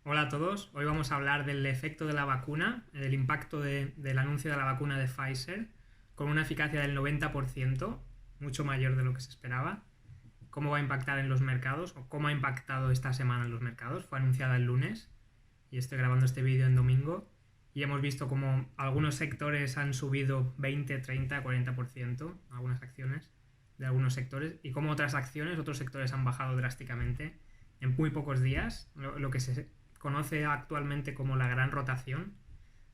Hola a todos, hoy vamos a hablar del efecto de la vacuna, del impacto del anuncio de la vacuna de Pfizer, con una eficacia del 90%, mucho mayor de lo que se esperaba, cómo va a impactar en los mercados o cómo ha impactado esta semana en los mercados. Fue anunciada el lunes y estoy grabando este vídeo en domingo y hemos visto como algunos sectores han subido 20, 30, 40%, algunas acciones de algunos sectores, y como otras acciones, otros sectores han bajado drásticamente en muy pocos días, lo que se conoce actualmente como la gran rotación,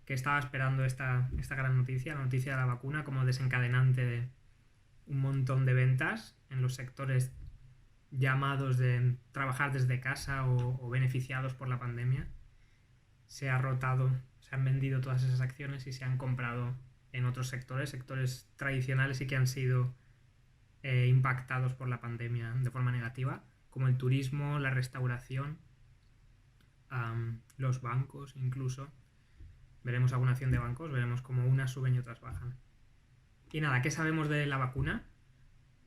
que estaba esperando esta gran noticia, la noticia de la vacuna como desencadenante de un montón de ventas en los sectores llamados de trabajar desde casa o beneficiados por la pandemia. Se ha rotado, se han vendido todas esas acciones y se han comprado en otros sectores, sectores tradicionales y que han sido impactados por la pandemia de forma negativa, como el turismo, la restauración, los bancos incluso. Veremos alguna acción de bancos, veremos cómo unas suben y otras bajan. Y nada, ¿qué sabemos de la vacuna?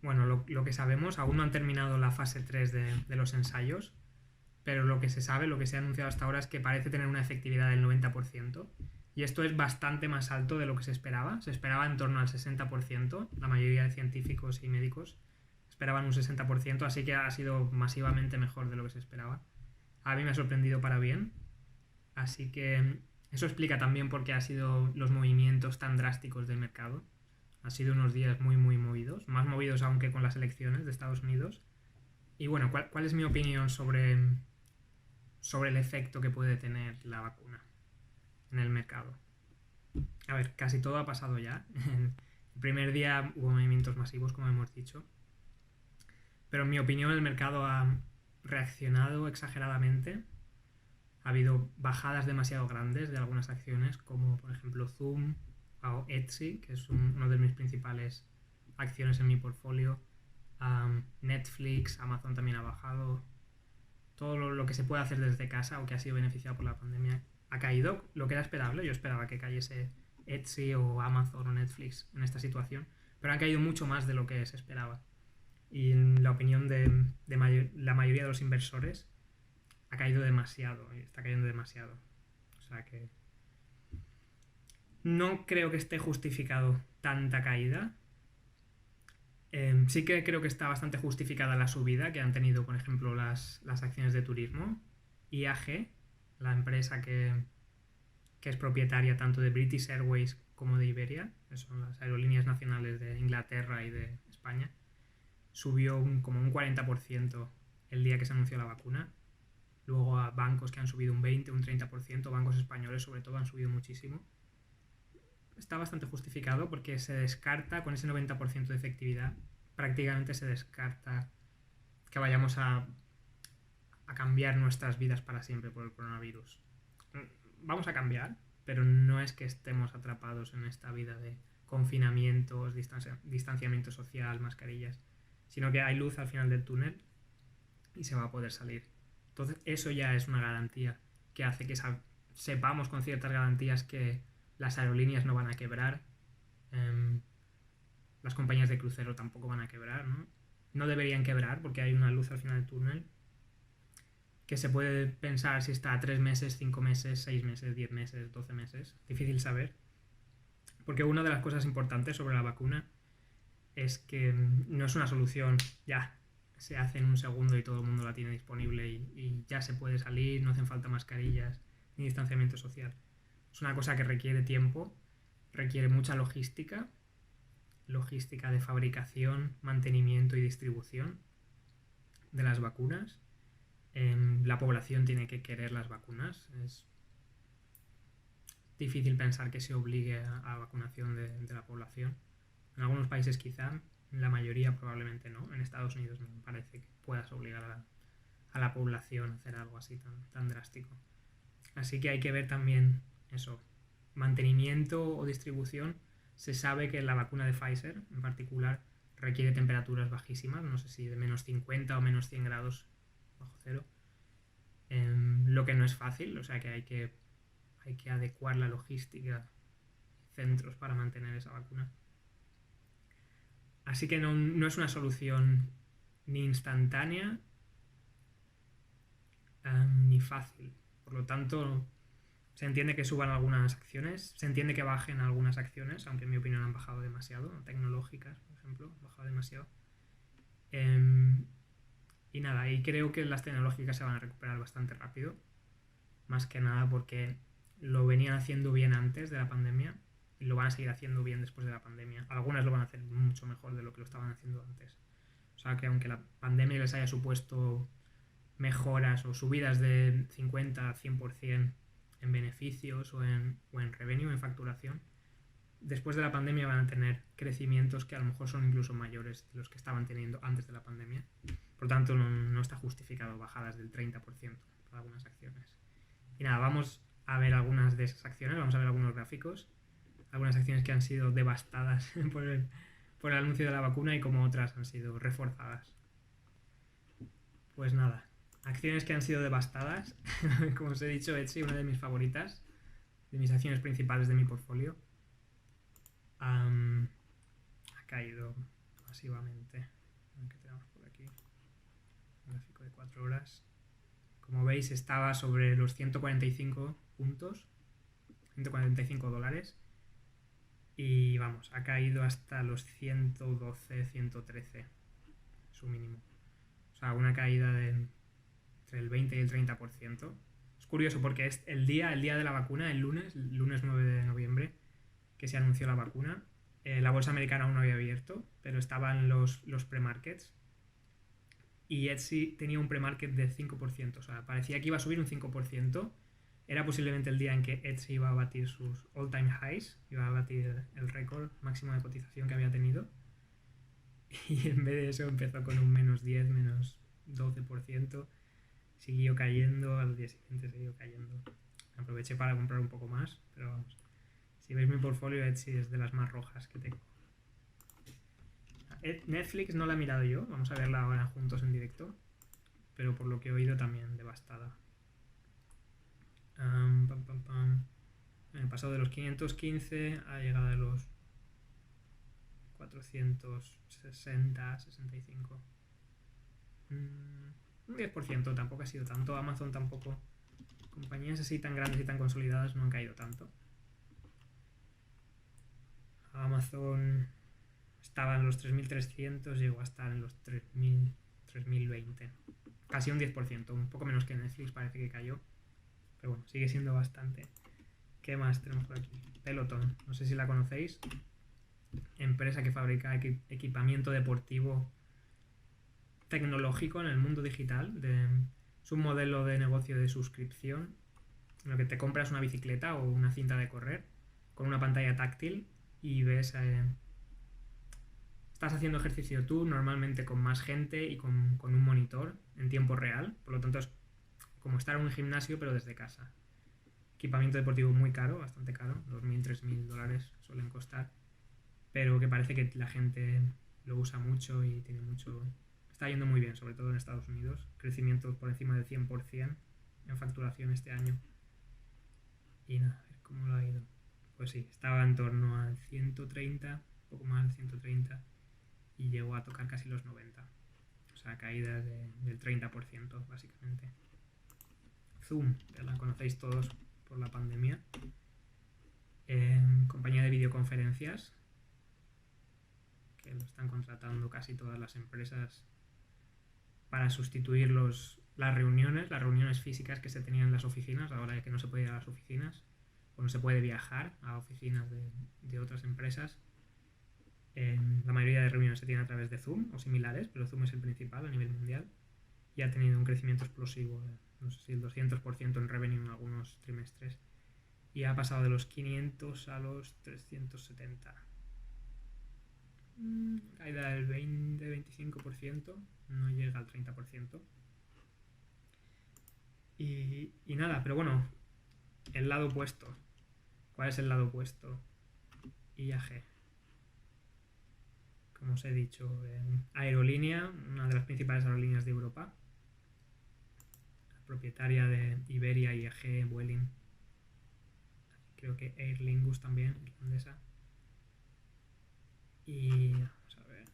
Bueno, lo que sabemos, aún no han terminado la fase 3 de los ensayos, pero lo que se sabe, lo que se ha anunciado hasta ahora es que parece tener una efectividad del 90%, y esto es bastante más alto de lo que se esperaba. Se esperaba en torno al 60%, la mayoría de científicos y médicos esperaban un 60%, así que ha sido masivamente mejor de lo que se esperaba. A mí me ha sorprendido para bien, así que eso explica también por qué han sido los movimientos tan drásticos del mercado. Han sido unos días muy, muy movidos, más movidos aún que con las elecciones de Estados Unidos. Y bueno, ¿cuál es mi opinión sobre el efecto que puede tener la vacuna en el mercado? A ver, casi todo ha pasado ya. El primer día hubo movimientos masivos, como hemos dicho, pero en mi opinión el mercado ha reaccionado exageradamente. Ha habido bajadas demasiado grandes de algunas acciones, como por ejemplo Zoom o Etsy, que es uno de mis principales acciones en mi portfolio. Netflix, Amazon también ha bajado. Todo lo que se puede hacer desde casa o que ha sido beneficiado por la pandemia ha caído, lo que era esperable. Yo esperaba que cayese Etsy o Amazon o Netflix en esta situación, pero han caído mucho más de lo que se esperaba. Y en la opinión de la mayoría de los inversores, ha caído demasiado, está cayendo demasiado. O sea que no creo que esté justificado tanta caída. Sí que creo que está bastante justificada la subida que han tenido, por ejemplo, las acciones de turismo. IAG, la empresa que es propietaria tanto de British Airways como de Iberia, que son las aerolíneas nacionales de Inglaterra y de España, subió como un 40% el día que se anunció la vacuna. Luego a bancos que han subido un 20, un 30%, bancos españoles sobre todo han subido muchísimo. Está bastante justificado porque se descarta, con ese 90% de efectividad, prácticamente se descarta que vayamos a cambiar nuestras vidas para siempre por el coronavirus. Vamos a cambiar, pero no es que estemos atrapados en esta vida de confinamientos, distanciamiento social, mascarillas, sino que hay luz al final del túnel y se va a poder salir. Entonces eso ya es una garantía que hace que sepamos con ciertas garantías que las aerolíneas no van a quebrar, eh, las compañías de crucero tampoco van a quebrar, ¿no? No deberían quebrar porque hay una luz al final del túnel que se puede pensar si está a 3 meses, 5 meses, 6 meses, 10 meses, 12 meses. Difícil saber. Porque una de las cosas importantes sobre la vacuna es que no es una solución ya. Se hace en un segundo y todo el mundo la tiene disponible y ya se puede salir, no hacen falta mascarillas ni distanciamiento social. Es una cosa que requiere tiempo, requiere mucha logística, logística de fabricación, mantenimiento y distribución de las vacunas. La población tiene que querer las vacunas. Es difícil pensar que se obligue a vacunación de la población. En algunos países quizá, en la mayoría probablemente no. En Estados Unidos no me parece que puedas obligar a la población a hacer algo así tan drástico. Así que hay que ver también eso, mantenimiento o distribución. Se sabe que la vacuna de Pfizer en particular requiere temperaturas bajísimas, no sé si de menos 50 o menos 100 grados bajo cero, lo que no es fácil, o sea que hay que adecuar la logística, centros para mantener esa vacuna. Así que no es una solución ni instantánea ni fácil, Por lo tanto, se entiende que suban algunas acciones, se entiende que bajen algunas acciones, aunque en mi opinión han bajado demasiado, tecnológicas, por ejemplo, han bajado demasiado. Y nada, y creo que las tecnológicas se van a recuperar bastante rápido, más que nada porque lo venían haciendo bien antes de la pandemia y lo van a seguir haciendo bien después de la pandemia. Algunas lo van a hacer mucho mejor de lo que lo estaban haciendo antes. O sea que aunque la pandemia les haya supuesto mejoras o subidas de 50 a 100% en beneficios o en revenue, en facturación, después de la pandemia van a tener crecimientos que a lo mejor son incluso mayores de los que estaban teniendo antes de la pandemia. Por lo tanto, no está justificado bajadas del 30% para algunas acciones. Y nada, vamos a ver algunas de esas acciones, vamos a ver algunos gráficos, algunas acciones que han sido devastadas por el anuncio de la vacuna y como otras han sido reforzadas. Pues nada, acciones que han sido devastadas, como os he dicho, Etsy, una de mis favoritas, de mis acciones principales de mi portfolio, ha caído masivamente. ¿Qué tenemos por aquí? Un gráfico de 4 horas. Como veis, estaba sobre los 145 puntos, 145 dólares. Y vamos, ha caído hasta los 112, 113, su mínimo. O sea, una caída de entre el 20 y el 30%. Es curioso porque es el día de la vacuna, el lunes 9 de noviembre, que se anunció la vacuna. La bolsa americana aún no había abierto, pero estaban los pre-markets. Y Etsy tenía un pre-market de 5%. O sea, parecía que iba a subir un 5%. Era posiblemente el día en que Etsy iba a batir sus all-time highs, iba a batir el récord máximo de cotización que había tenido. Y en vez de eso empezó con un menos 10, menos 12%. Siguió cayendo, al día siguiente siguió cayendo. Aproveché para comprar un poco más, pero vamos. Si veis mi portfolio, Etsy es de las más rojas que tengo. Netflix no la he mirado yo, vamos a verla ahora juntos en directo, pero por lo que he oído también devastada. El pasado de los 515 ha llegado a los 460, 65. Un 10% tampoco ha sido tanto. Amazon tampoco. Compañías así tan grandes y tan consolidadas no han caído tanto. Amazon estaba en los 3.300, llegó a estar en los 3.000, 3.020. Casi un 10%, un poco menos que Netflix parece que cayó. Pero bueno, sigue siendo bastante. ¿Qué más tenemos por aquí? Peloton, no sé si la conocéis. Empresa que fabrica equipamiento deportivo tecnológico en el mundo digital. Es un modelo de negocio de suscripción en lo que te compras una bicicleta o una cinta de correr con una pantalla táctil y ves... estás haciendo ejercicio tú, normalmente con más gente y con un monitor en tiempo real. Por lo tanto es como estar en un gimnasio pero desde casa. Equipamiento deportivo muy caro, bastante caro, 2.000, 3.000 dólares suelen costar, pero que parece que la gente lo usa mucho y tiene mucho... Está yendo muy bien, sobre todo en Estados Unidos. Crecimiento por encima del 100% en facturación este año. Y nada, a ver cómo lo ha ido. Pues sí, estaba en torno al 130, poco más de 130, y llegó a tocar casi los 90. O sea, caída del 30%, básicamente. Zoom, ya la conocéis todos por la pandemia. Compañía de videoconferencias, que lo están contratando casi todas las empresas para sustituir las reuniones físicas que se tenían en las oficinas, ahora que no se puede ir a las oficinas o no se puede viajar a oficinas de otras empresas. La mayoría de reuniones se tienen a través de Zoom o similares, pero Zoom es el principal a nivel mundial y ha tenido un crecimiento explosivo, no sé si el 200% en revenue en algunos trimestres, y ha pasado de los 500 a los 370. Caída del 20-25%, no llega al 30%. Y nada, pero bueno, el lado opuesto. ¿Cuál es el lado opuesto? IAG. Como os he dicho, aerolínea, una de las principales aerolíneas de Europa, propietaria de Iberia, IAG, Vueling, creo que Aer Lingus también, irlandesa. Y vamos a ver,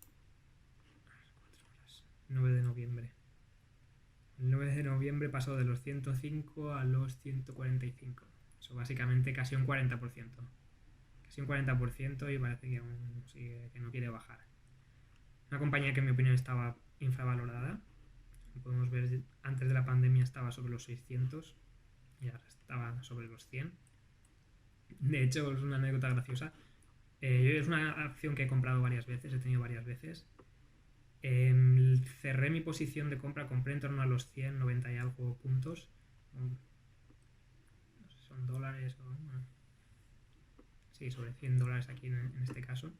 4 horas, 9 de noviembre. El 9 de noviembre pasó de los 105 a los 145. Eso básicamente casi un 40%. Casi un 40% y parece que aún sigue, que no quiere bajar. Una compañía que en mi opinión estaba infravalorada. Podemos ver, antes de la pandemia estaba sobre los 600 y ahora estaba sobre los 100. De hecho, es una anécdota graciosa. Es una acción que he comprado varias veces, he tenido varias veces. Cerré mi posición de compra, compré en torno a los 100, 90 y algo puntos. No sé si son dólares o... Bueno, sí, sobre 100 dólares aquí en este caso.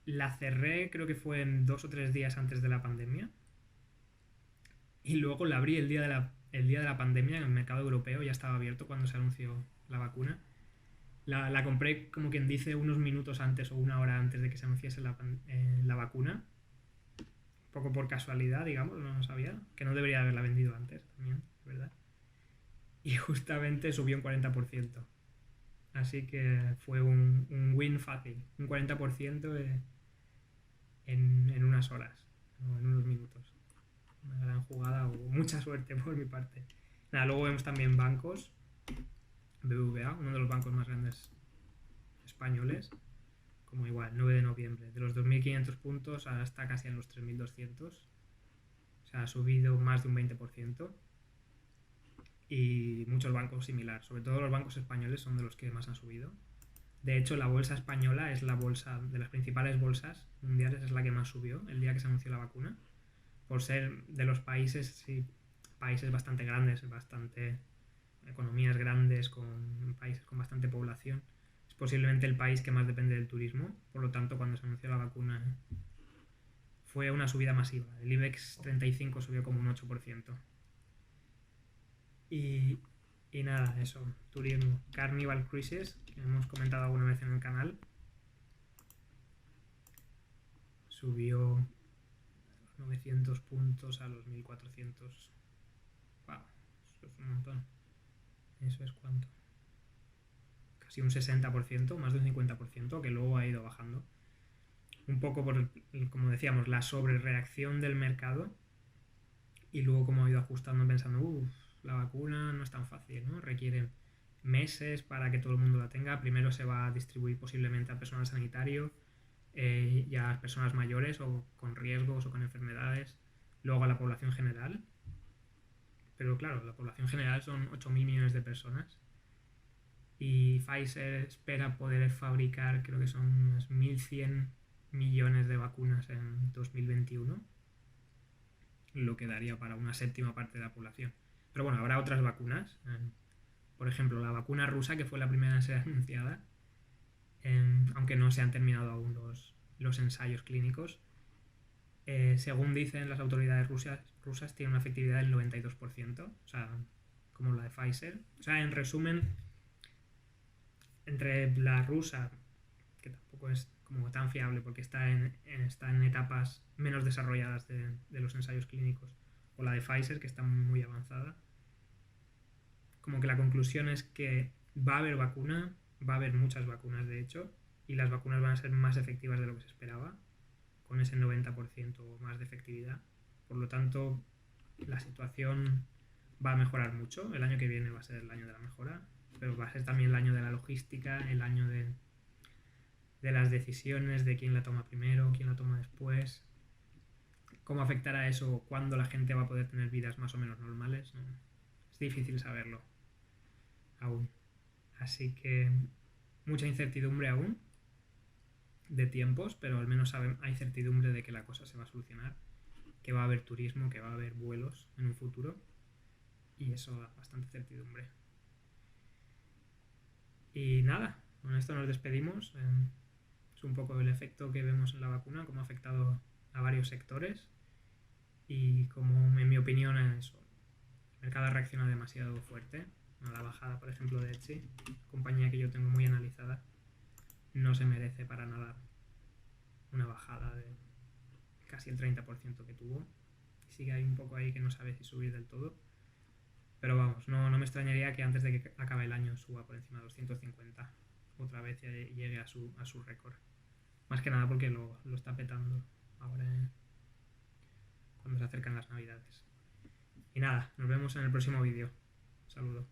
La cerré, creo que fue en 2 o 3 días antes de la pandemia. Y luego la abrí el día de la pandemia en el mercado europeo, ya estaba abierto cuando se anunció la vacuna. La compré, como quien dice, unos minutos antes o una hora antes de que se anunciase la vacuna. Un poco por casualidad, digamos, no lo sabía. Que no debería haberla vendido antes también, ¿verdad? Y justamente subió un 40%. Así que fue un win fácil. Un 40% en unas horas, o en unos minutos. Una gran jugada o mucha suerte por mi parte. Nada, luego vemos también bancos. BBVA, uno de los bancos más grandes españoles, como igual, 9 de noviembre. De los 2.500 puntos ahora está casi en los 3.200. O sea, ha subido más de un 20%. Y muchos bancos similar. Sobre todo los bancos españoles son de los que más han subido. De hecho, la bolsa española es la bolsa de las principales bolsas mundiales, es la que más subió el día que se anunció la vacuna. Por ser de los países, sí, países bastante grandes, bastante economías grandes, con países con bastante población. Es posiblemente el país que más depende del turismo. Por lo tanto, cuando se anunció la vacuna fue una subida masiva. El IBEX 35 subió como un 8%. Y, y nada, eso, turismo. Carnival Cruises, que hemos comentado alguna vez en el canal, subió los 900 puntos a los 1.400. Wow, eso es un montón. ¿Eso es cuánto? Casi un 60%, más de un 50%, que luego ha ido bajando. Un poco por, como decíamos, la sobrereacción del mercado y luego como ha ido ajustando pensando, uff, la vacuna no es tan fácil, ¿no? Requiere meses para que todo el mundo la tenga. Primero se va a distribuir posiblemente al personal sanitario y a las personas mayores o con riesgos o con enfermedades, luego a la población general. Pero claro, la población general son 8.000 millones de personas y Pfizer espera poder fabricar, creo que son unos 1.100 millones de vacunas en 2021, lo que daría para una séptima parte de la población. Pero bueno, habrá otras vacunas. Por ejemplo, la vacuna rusa, que fue la primera en ser anunciada, aunque no se han terminado aún los ensayos clínicos. Según dicen las autoridades rusas, tiene una efectividad del 92%, o sea, como la de Pfizer. O sea, en resumen, entre la rusa, que tampoco es como tan fiable porque está en etapas menos desarrolladas de los ensayos clínicos, o la de Pfizer, que está muy avanzada, como que la conclusión es que va a haber vacuna, va a haber muchas vacunas de hecho, y las vacunas van a ser más efectivas de lo que se esperaba, con ese 90% o más de efectividad. Por lo tanto, la situación va a mejorar mucho. El año que viene va a ser el año de la mejora, pero va a ser también el año de la logística, el año de las decisiones, de quién la toma primero, quién la toma después, cómo afectará eso, cuándo la gente va a poder tener vidas más o menos normales. ¿No? Es difícil saberlo aún. Así que mucha incertidumbre aún de tiempos, pero al menos hay certidumbre de que la cosa se va a solucionar, que va a haber turismo, que va a haber vuelos en un futuro, y eso da bastante certidumbre. Y nada, con esto nos despedimos. Es un poco el efecto que vemos en la vacuna, cómo ha afectado a varios sectores y como en mi opinión eso, el mercado reacciona demasiado fuerte a la bajada, por ejemplo, de Etsy, compañía que yo tengo muy analizada, no se merece para nada una bajada de casi el 30% que tuvo. Sigue ahí un poco ahí que no sabe si subir del todo. Pero vamos, no me extrañaría que antes de que acabe el año suba por encima de los 150 otra vez y llegue a su récord. Más que nada porque lo está petando ahora cuando se acercan las navidades. Y nada, nos vemos en el próximo vídeo. Saludo.